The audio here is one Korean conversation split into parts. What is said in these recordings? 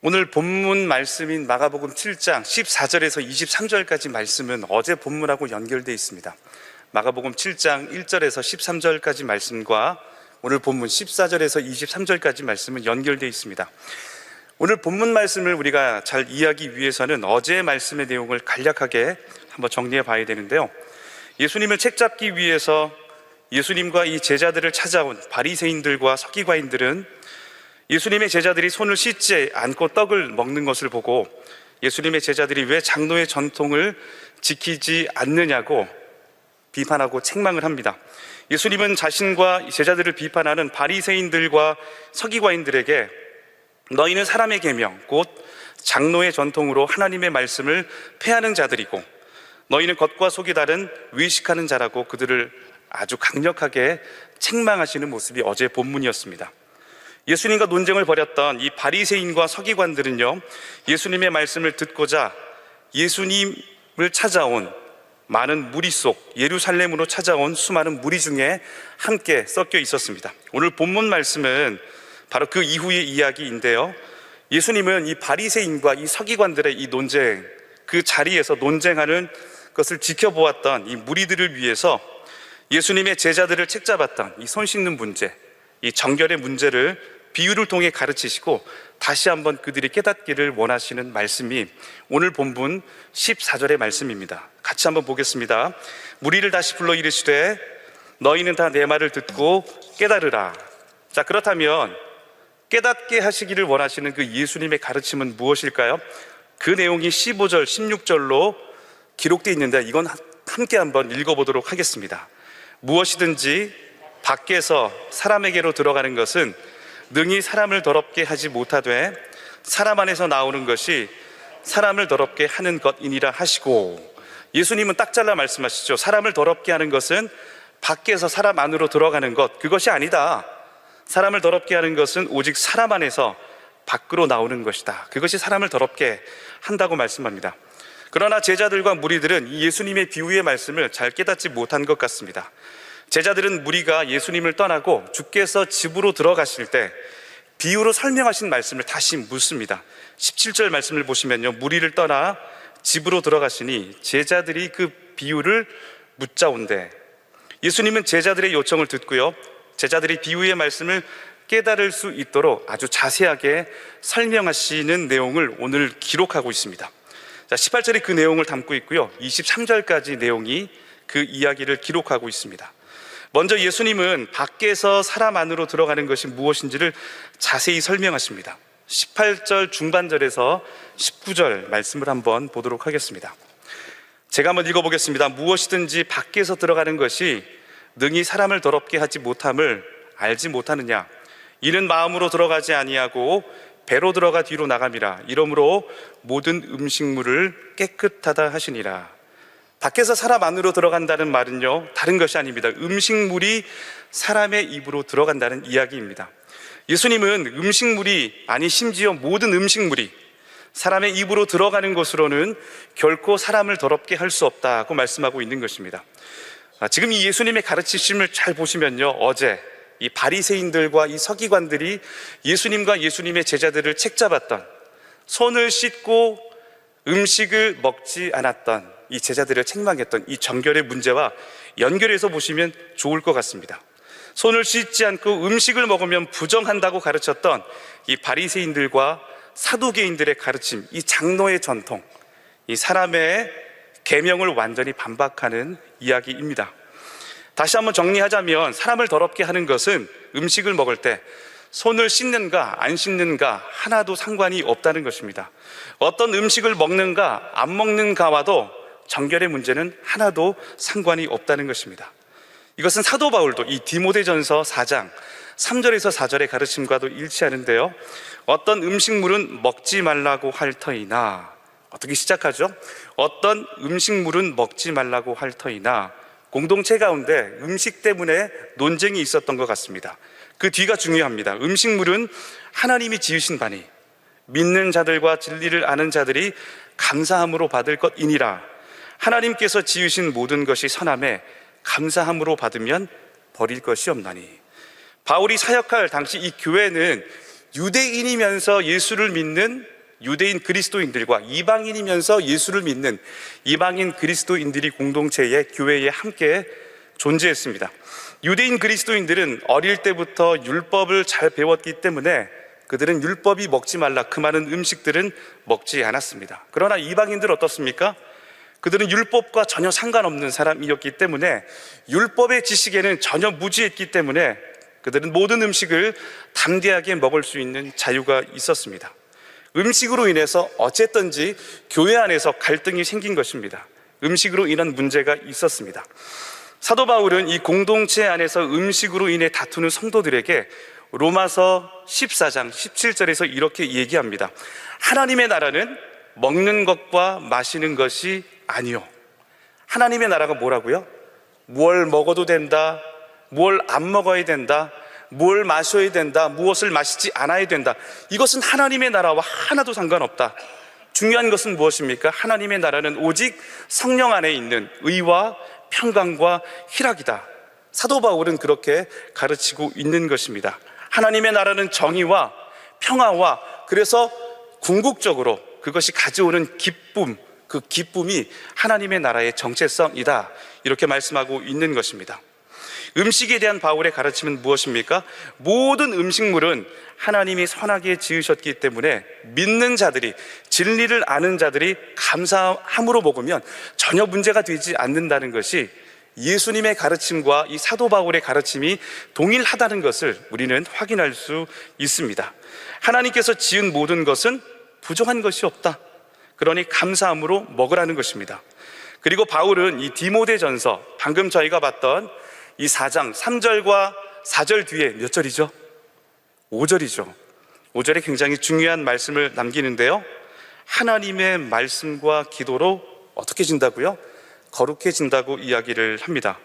오늘 본문 말씀인 마가복음 7장 14절에서 23절까지 말씀은 어제 본문하고 연결되어 있습니다. 마가복음 7장 1절에서 13절까지 말씀과 오늘 본문 14절에서 23절까지 말씀은 연결되어 있습니다. 오늘 본문 말씀을 우리가 잘 이해하기 위해서는 어제의 말씀의 내용을 간략하게 한번 정리해 봐야 되는데요. 예수님을 책잡기 위해서 예수님과 이 제자들을 찾아온 바리새인들과 서기관인들은 예수님의 제자들이 손을 씻지 않고 떡을 먹는 것을 보고 예수님의 제자들이 왜 장로의 전통을 지키지 않느냐고 비판하고 책망을 합니다. 예수님은 자신과 제자들을 비판하는 바리새인들과 서기관인들에게 너희는 사람의 계명 곧 장로의 전통으로 하나님의 말씀을 폐하는 자들이고 너희는 겉과 속이 다른 외식하는 자라고 그들을 아주 강력하게 책망하시는 모습이 어제 본문이었습니다. 예수님과 논쟁을 벌였던 이 바리새인과 서기관들은요, 예수님의 말씀을 듣고자 예수님을 찾아온 많은 무리 속 예루살렘으로 찾아온 수많은 무리 중에 함께 섞여 있었습니다. 오늘 본문 말씀은 바로 그 이후의 이야기인데요, 예수님은 이 바리새인과 이 서기관들의 이 논쟁, 그 자리에서 논쟁하는 것을 지켜보았던 이 무리들을 위해서 예수님의 제자들을 책잡았던 이 손 씻는 문제, 이 정결의 문제를 비유를 통해 가르치시고 다시 한번 그들이 깨닫기를 원하시는 말씀이 오늘 본문 14절의 말씀입니다. 같이 한번 보겠습니다. 무리를 다시 불러 이르시되 너희는 다 내 말을 듣고 깨달으라. 자, 그렇다면 깨닫게 하시기를 원하시는 그 예수님의 가르침은 무엇일까요? 그 내용이 15절, 16절로 기록되어 있는데 이건 함께 한번 읽어보도록 하겠습니다. 무엇이든지 밖에서 사람에게로 들어가는 것은 능히 사람을 더럽게 하지 못하되 사람 안에서 나오는 것이 사람을 더럽게 하는 것이니라 하시고, 예수님은 딱 잘라 말씀하시죠. 사람을 더럽게 하는 것은 밖에서 사람 안으로 들어가는 것, 그것이 아니다. 사람을 더럽게 하는 것은 오직 사람 안에서 밖으로 나오는 것이다. 그것이 사람을 더럽게 한다고 말씀합니다. 그러나 제자들과 무리들은 이 예수님의 비유의 말씀을 잘 깨닫지 못한 것 같습니다. 제자들은 무리가 예수님을 떠나고 주께서 집으로 들어가실 때 비유로 설명하신 말씀을 다시 묻습니다. 17절 말씀을 보시면요, 무리를 떠나 집으로 들어가시니 제자들이 그 비유를 묻자온대. 예수님은 제자들의 요청을 듣고요, 제자들이 비유의 말씀을 깨달을 수 있도록 아주 자세하게 설명하시는 내용을 오늘 기록하고 있습니다. 자, 18절이 그 내용을 담고 있고요, 23절까지 내용이 그 이야기를 기록하고 있습니다. 먼저 예수님은 밖에서 사람 안으로 들어가는 것이 무엇인지를 자세히 설명하십니다. 18절 중반절에서 19절 말씀을 한번 보도록 하겠습니다. 제가 한번 읽어보겠습니다. 무엇이든지 밖에서 들어가는 것이 능히 사람을 더럽게 하지 못함을 알지 못하느냐? 이는 마음으로 들어가지 아니하고 배로 들어가 뒤로 나감이라. 이러므로 모든 음식물을 깨끗하다 하시니라. 밖에서 사람 안으로 들어간다는 말은요, 다른 것이 아닙니다. 음식물이 사람의 입으로 들어간다는 이야기입니다. 예수님은 음식물이 아니 심지어 모든 음식물이 사람의 입으로 들어가는 것으로는 결코 사람을 더럽게 할 수 없다고 말씀하고 있는 것입니다. 지금 이 예수님의 가르치심을 잘 보시면요, 어제 이 바리새인들과 이 서기관들이 예수님과 예수님의 제자들을 책잡았던, 손을 씻고 음식을 먹지 않았던 이 제자들을 책망했던 이 정결의 문제와 연결해서 보시면 좋을 것 같습니다. 손을 씻지 않고 음식을 먹으면 부정한다고 가르쳤던 이 바리새인들과 사두개인들의 가르침, 이 장로의 전통, 이 사람의 계명을 완전히 반박하는 이야기입니다. 다시 한번 정리하자면 사람을 더럽게 하는 것은 음식을 먹을 때 손을 씻는가 안 씻는가 하나도 상관이 없다는 것입니다. 어떤 음식을 먹는가 안 먹는가와도 정결의 문제는 하나도 상관이 없다는 것입니다. 이것은 사도 바울도 이 디모데전서 4장 3절에서 4절의 가르침과도 일치하는데요, 어떤 음식물은 먹지 말라고 할 터이나, 어떻게 시작하죠? 어떤 음식물은 먹지 말라고 할 터이나, 공동체 가운데 음식 때문에 논쟁이 있었던 것 같습니다. 그 뒤가 중요합니다. 음식물은 하나님이 지으신 바니 믿는 자들과 진리를 아는 자들이 감사함으로 받을 것이니라. 하나님께서 지으신 모든 것이 선함에 감사함으로 받으면 버릴 것이 없나니. 바울이 사역할 당시 이 교회는 유대인이면서 예수를 믿는 유대인 그리스도인들과 이방인이면서 예수를 믿는 이방인 그리스도인들이 공동체에, 교회에 함께 존재했습니다. 유대인 그리스도인들은 어릴 때부터 율법을 잘 배웠기 때문에 그들은 율법이 먹지 말라 그 많은 음식들은 먹지 않았습니다. 그러나 이방인들 어떻습니까? 그들은 율법과 전혀 상관없는 사람이었기 때문에, 율법의 지식에는 전혀 무지했기 때문에 그들은 모든 음식을 담대하게 먹을 수 있는 자유가 있었습니다. 음식으로 인해서 어쨌든지 교회 안에서 갈등이 생긴 것입니다. 음식으로 인한 문제가 있었습니다. 사도 바울은 이 공동체 안에서 음식으로 인해 다투는 성도들에게 로마서 14장 17절에서 이렇게 얘기합니다. 하나님의 나라는 먹는 것과 마시는 것이 아니요. 하나님의 나라가 뭐라고요? 뭘 먹어도 된다, 뭘 안 먹어야 된다, 뭘 마셔야 된다, 무엇을 마시지 않아야 된다. 이것은 하나님의 나라와 하나도 상관없다. 중요한 것은 무엇입니까? 하나님의 나라는 오직 성령 안에 있는 의와 평강과 희락이다. 사도 바울은 그렇게 가르치고 있는 것입니다. 하나님의 나라는 정의와 평화와, 그래서 궁극적으로 그것이 가져오는 기쁨, 그 기쁨이 하나님의 나라의 정체성이다, 이렇게 말씀하고 있는 것입니다. 음식에 대한 바울의 가르침은 무엇입니까? 모든 음식물은 하나님이 선하게 지으셨기 때문에 믿는 자들이, 진리를 아는 자들이 감사함으로 먹으면 전혀 문제가 되지 않는다는 것이, 예수님의 가르침과 이 사도 바울의 가르침이 동일하다는 것을 우리는 확인할 수 있습니다. 하나님께서 지은 모든 것은 부족한 것이 없다. 그러니 감사함으로 먹으라는 것입니다. 그리고 바울은 이 디모데전서, 방금 저희가 봤던 이 4장 3절과 4절 뒤에 몇 절이죠? 5절이죠. 5절에 굉장히 중요한 말씀을 남기는데요, 하나님의 말씀과 기도로 어떻게 진다고요? 거룩해진다고 이야기를 합니다.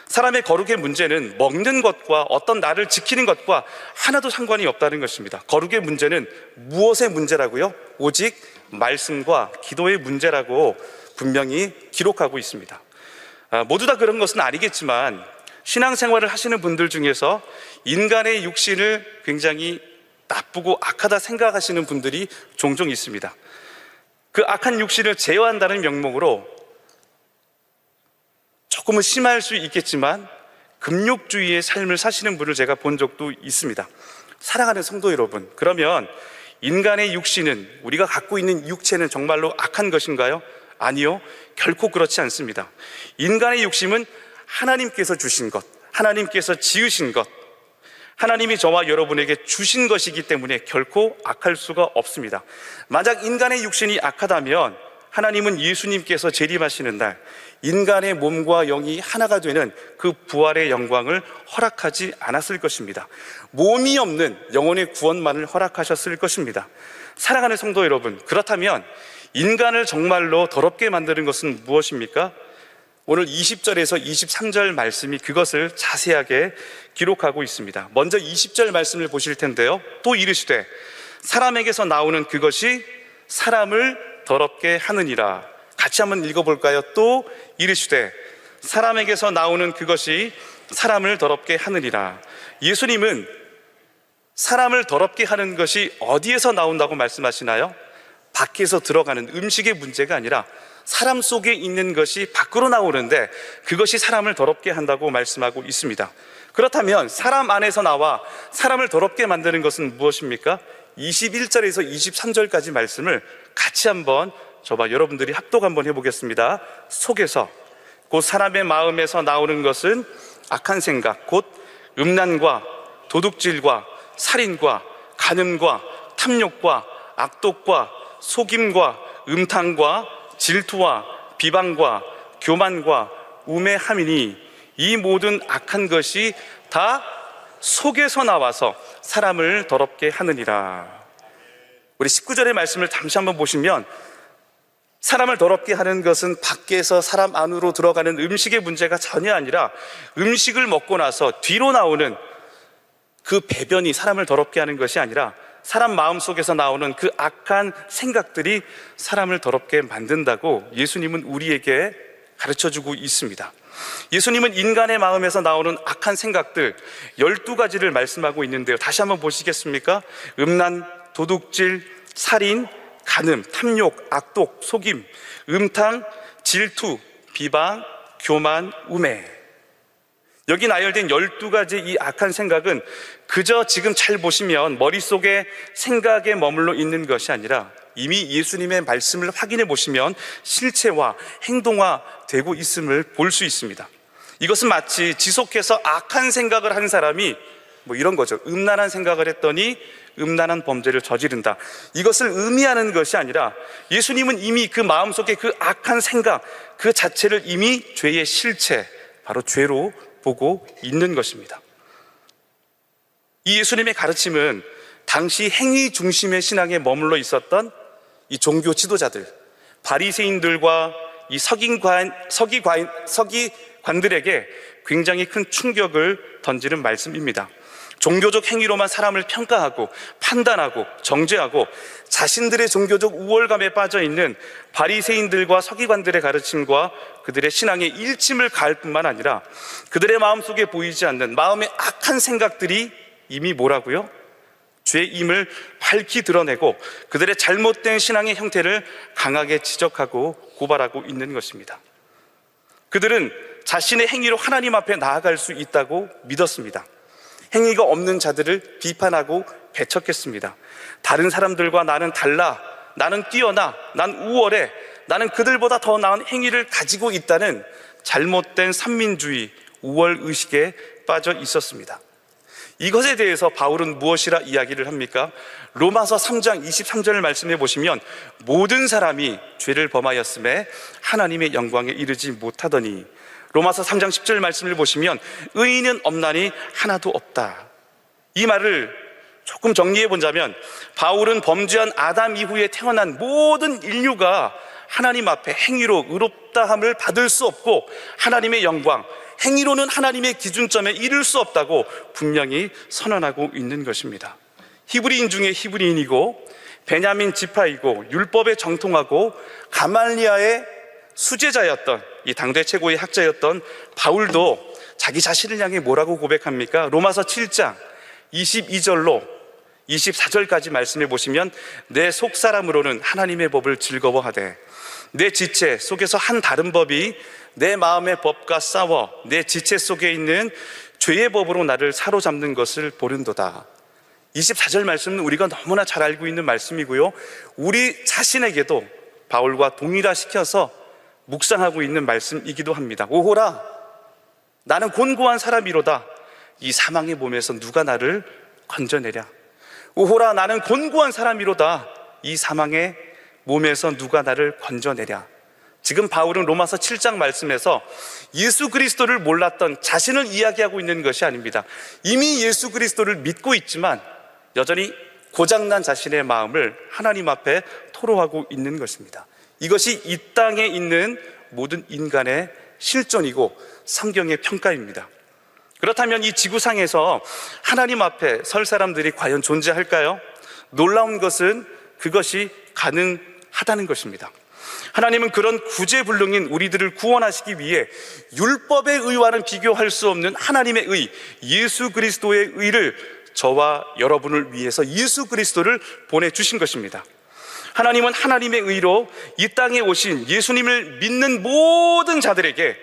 사람의 거룩의 문제는 먹는 것과 어떤 나를 지키는 것과 하나도 상관이 없다는 것입니다. 거룩의 문제는 무엇의 문제라고요? 오직 말씀과 기도의 문제라고 분명히 기록하고 있습니다. 모두 다 그런 것은 아니겠지만, 신앙생활을 하시는 분들 중에서 인간의 육신을 굉장히 나쁘고 악하다 생각하시는 분들이 종종 있습니다. 그 악한 육신을 제어한다는 명목으로 조금은 심할 수 있겠지만 금욕주의의 삶을 사시는 분을 제가 본 적도 있습니다. 사랑하는 성도 여러분, 그러면 인간의 육신은, 우리가 갖고 있는 육체는 정말로 악한 것인가요? 아니요, 결코 그렇지 않습니다. 인간의 육신은 하나님께서 주신 것, 하나님께서 지으신 것, 하나님이 저와 여러분에게 주신 것이기 때문에 결코 악할 수가 없습니다. 만약 인간의 육신이 악하다면 하나님은 예수님께서 재림하시는 날 인간의 몸과 영이 하나가 되는 그 부활의 영광을 허락하지 않았을 것입니다. 몸이 없는 영혼의 구원만을 허락하셨을 것입니다. 사랑하는 성도 여러분, 그렇다면 인간을 정말로 더럽게 만드는 것은 무엇입니까? 오늘 20절에서 23절 말씀이 그것을 자세하게 기록하고 있습니다. 먼저 20절 말씀을 보실 텐데요, 또 이르시되 사람에게서 나오는 그것이 사람을 더럽게 하느니라. 같이 한번 읽어볼까요? 또 이르시되 사람에게서 나오는 그것이 사람을 더럽게 하느니라. 예수님은 사람을 더럽게 하는 것이 어디에서 나온다고 말씀하시나요? 밖에서 들어가는 음식의 문제가 아니라 사람 속에 있는 것이 밖으로 나오는데 그것이 사람을 더럽게 한다고 말씀하고 있습니다. 그렇다면 사람 안에서 나와 사람을 더럽게 만드는 것은 무엇입니까? 21절에서 23절까지 말씀을 같이 한번 저와 여러분들이 합독 한번 해보겠습니다. 속에서, 곧 사람의 마음에서 나오는 것은 악한 생각, 곧 음란과 도둑질과 살인과 간음과 탐욕과 악독과 속임과 음탕과 질투와 비방과 교만과 우매함이니 이 모든 악한 것이 다 속에서 나와서 사람을 더럽게 하느니라. 우리 19절의 말씀을 잠시 한번 보시면 사람을 더럽게 하는 것은 밖에서 사람 안으로 들어가는 음식의 문제가 전혀 아니라 음식을 먹고 나서 뒤로 나오는 그 배변이 사람을 더럽게 하는 것이 아니라 사람 마음속에서 나오는 그 악한 생각들이 사람을 더럽게 만든다고 예수님은 우리에게 가르쳐주고 있습니다. 예수님은 인간의 마음에서 나오는 악한 생각들 12가지를 말씀하고 있는데요. 다시 한번 보시겠습니까? 음란, 도둑질, 살인, 간음, 탐욕, 악독, 속임, 음탕, 질투, 비방, 교만, 우매. 여기 나열된 12가지 이 악한 생각은 그저 지금 잘 보시면 머릿속에 생각에 머물러 있는 것이 아니라 이미 예수님의 말씀을 확인해 보시면 실체와 행동화되고 있음을 볼 수 있습니다. 이것은 마치 지속해서 악한 생각을 하는 사람이 이런 거죠. 음란한 생각을 했더니 음란한 범죄를 저지른다. 이것을 의미하는 것이 아니라 예수님은 이미 그 마음속에 그 악한 생각 그 자체를 이미 죄의 실체, 바로 죄로 보고 있는 것입니다. 이 예수님의 가르침은 당시 행위 중심의 신앙에 머물러 있었던 이 종교 지도자들, 바리새인들과 이 서기관들에게 굉장히 큰 충격을 던지는 말씀입니다. 종교적 행위로만 사람을 평가하고 판단하고 정죄하고 자신들의 종교적 우월감에 빠져 있는 바리새인들과 서기관들의 가르침과 그들의 신앙의 일침을 가할 뿐만 아니라 그들의 마음속에 보이지 않는 마음의 악한 생각들이 이미 뭐라고요? 죄임을 밝히 드러내고 그들의 잘못된 신앙의 형태를 강하게 지적하고 고발하고 있는 것입니다. 그들은 자신의 행위로 하나님 앞에 나아갈 수 있다고 믿었습니다. 행위가 없는 자들을 비판하고 배척했습니다. 다른 사람들과 나는 달라, 나는 뛰어나, 난 우월해, 나는 그들보다 더 나은 행위를 가지고 있다는 잘못된 산민주의, 우월의식에 빠져 있었습니다. 이것에 대해서 바울은 무엇이라 이야기를 합니까? 로마서 3장 23절을 말씀해 보시면 모든 사람이 죄를 범하였음에 하나님의 영광에 이르지 못하더니, 로마서 3장 10절 말씀을 보시면 의인은 없나니 하나도 없다. 이 말을 조금 정리해 보자면 바울은 범죄한 아담 이후에 태어난 모든 인류가 하나님 앞에 행위로 의롭다함을 받을 수 없고 하나님의 영광, 행위로는 하나님의 기준점에 이를 수 없다고 분명히 선언하고 있는 것입니다. 히브리인 중에 히브리인이고 베냐민 지파이고 율법에 정통하고 가말리아의 수제자였던 이 당대 최고의 학자였던 바울도 자기 자신을 향해 뭐라고 고백합니까? 로마서 7장 22절로 24절까지 말씀해 보시면 내 속사람으로는 하나님의 법을 즐거워하되 내 지체 속에서 한 다른 법이 내 마음의 법과 싸워 내 지체 속에 있는 죄의 법으로 나를 사로잡는 것을 보는도다. 24절 말씀은 우리가 너무나 잘 알고 있는 말씀이고요, 우리 자신에게도 바울과 동일화시켜서 묵상하고 있는 말씀이기도 합니다. 오호라, 나는 곤고한 사람이로다. 이 사망의 몸에서 누가 나를 건져내랴. 오호라, 나는 곤고한 사람이로다. 이 사망의 몸에서 누가 나를 건져내랴. 지금 바울은 로마서 7장 말씀에서 예수 그리스도를 몰랐던 자신을 이야기하고 있는 것이 아닙니다. 이미 예수 그리스도를 믿고 있지만 여전히 고장난 자신의 마음을 하나님 앞에 토로하고 있는 것입니다. 이것이 이 땅에 있는 모든 인간의 실존이고 성경의 평가입니다. 그렇다면 이 지구상에서 하나님 앞에 설 사람들이 과연 존재할까요? 놀라운 것은 그것이 가능하다는 것입니다. 하나님은 그런 구제불능인 우리들을 구원하시기 위해 율법의 의와는 비교할 수 없는 하나님의 의, 예수 그리스도의 의를 저와 여러분을 위해서 예수 그리스도를 보내주신 것입니다. 하나님은 하나님의 의로 이 땅에 오신 예수님을 믿는 모든 자들에게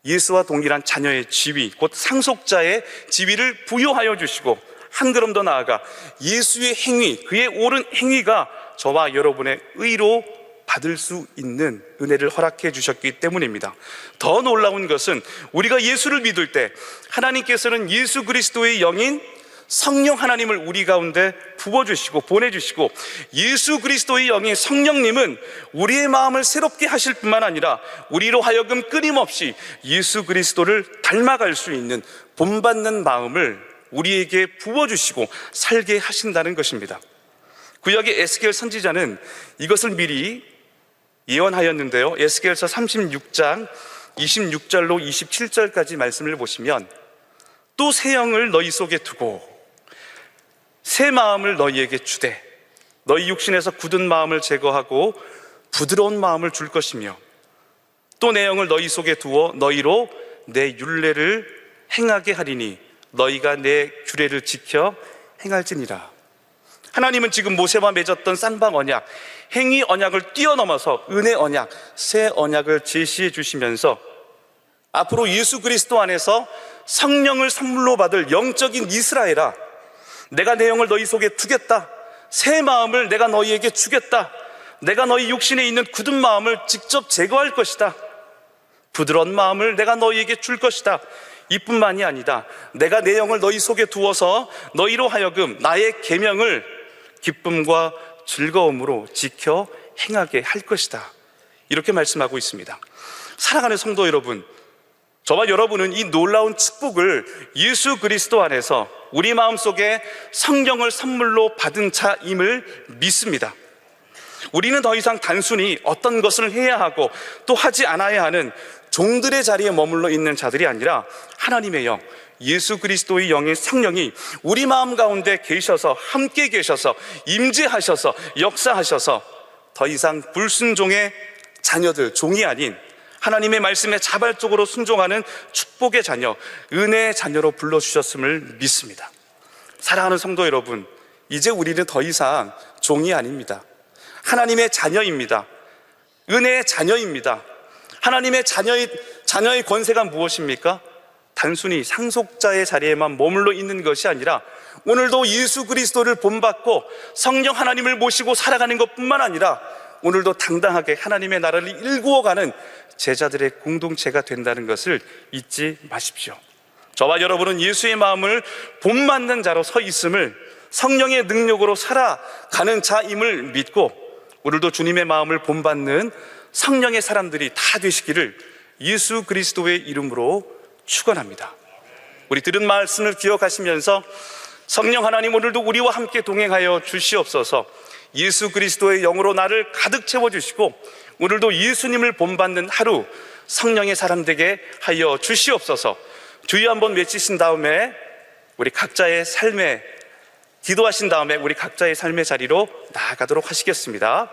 예수와 동일한 자녀의 지위, 곧 상속자의 지위를 부여하여 주시고 한 걸음 더 나아가 예수의 행위, 그의 옳은 행위가 저와 여러분의 의로 받을 수 있는 은혜를 허락해 주셨기 때문입니다. 더 놀라운 것은 우리가 예수를 믿을 때 하나님께서는 예수 그리스도의 영인 성령 하나님을 우리 가운데 부어주시고 보내주시고, 예수 그리스도의 영인 성령님은 우리의 마음을 새롭게 하실 뿐만 아니라 우리로 하여금 끊임없이 예수 그리스도를 닮아갈 수 있는 본받는 마음을 우리에게 부어주시고 살게 하신다는 것입니다. 구약의 에스겔 선지자는 이것을 미리 예언하였는데요, 에스겔서 36장 26절로 27절까지 말씀을 보시면 또 새 영을 너희 속에 두고 새 마음을 너희에게 주되 너희 육신에서 굳은 마음을 제거하고 부드러운 마음을 줄 것이며, 또 내 영을 너희 속에 두어 너희로 내 율례를 행하게 하리니 너희가 내 규례를 지켜 행할지니라. 하나님은 지금 모세와 맺었던 쌍방 언약, 행위 언약을 뛰어넘어서 은혜 언약, 새 언약을 제시해 주시면서 앞으로 예수 그리스도 안에서 성령을 선물로 받을 영적인 이스라엘아, 내가 내 영을 너희 속에 두겠다. 새 마음을 내가 너희에게 주겠다. 내가 너희 육신에 있는 굳은 마음을 직접 제거할 것이다. 부드러운 마음을 내가 너희에게 줄 것이다. 이뿐만이 아니다. 내가 내 영을 너희 속에 두어서 너희로 하여금 나의 계명을 기쁨과 즐거움으로 지켜 행하게 할 것이다. 이렇게 말씀하고 있습니다. 사랑하는 성도 여러분, 저와 여러분은 이 놀라운 축복을 예수 그리스도 안에서 우리 마음속에 성령을 선물로 받은 자임을 믿습니다. 우리는 더 이상 단순히 어떤 것을 해야 하고 또 하지 않아야 하는 종들의 자리에 머물러 있는 자들이 아니라 하나님의 영, 예수 그리스도의 영의 성령이 우리 마음 가운데 계셔서 함께 계셔서 임재하셔서 역사하셔서 더 이상 불순종의 자녀들, 종이 아닌 하나님의 말씀에 자발적으로 순종하는 축복의 자녀, 은혜의 자녀로 불러주셨음을 믿습니다. 사랑하는 성도 여러분, 이제 우리는 더 이상 종이 아닙니다. 하나님의 자녀입니다. 은혜의 자녀입니다. 하나님의 자녀의 권세가 무엇입니까? 단순히 상속자의 자리에만 머물러 있는 것이 아니라 오늘도 예수 그리스도를 본받고 성령 하나님을 모시고 살아가는 것뿐만 아니라 오늘도 당당하게 하나님의 나라를 일구어가는 제자들의 공동체가 된다는 것을 잊지 마십시오. 저와 여러분은 예수의 마음을 본받는 자로 서 있음을, 성령의 능력으로 살아가는 자임을 믿고 오늘도 주님의 마음을 본받는 성령의 사람들이 다 되시기를 예수 그리스도의 이름으로 축원합니다. 우리 들은 말씀을 기억하시면서 성령 하나님, 오늘도 우리와 함께 동행하여 주시옵소서. 예수 그리스도의 영으로 나를 가득 채워주시고 오늘도 예수님을 본받는 하루 성령의 사람 되게 하여 주시옵소서. 주여 한번 외치신 다음에 우리 각자의 삶에 기도하신 다음에 우리 각자의 삶의 자리로 나아가도록 하시겠습니다.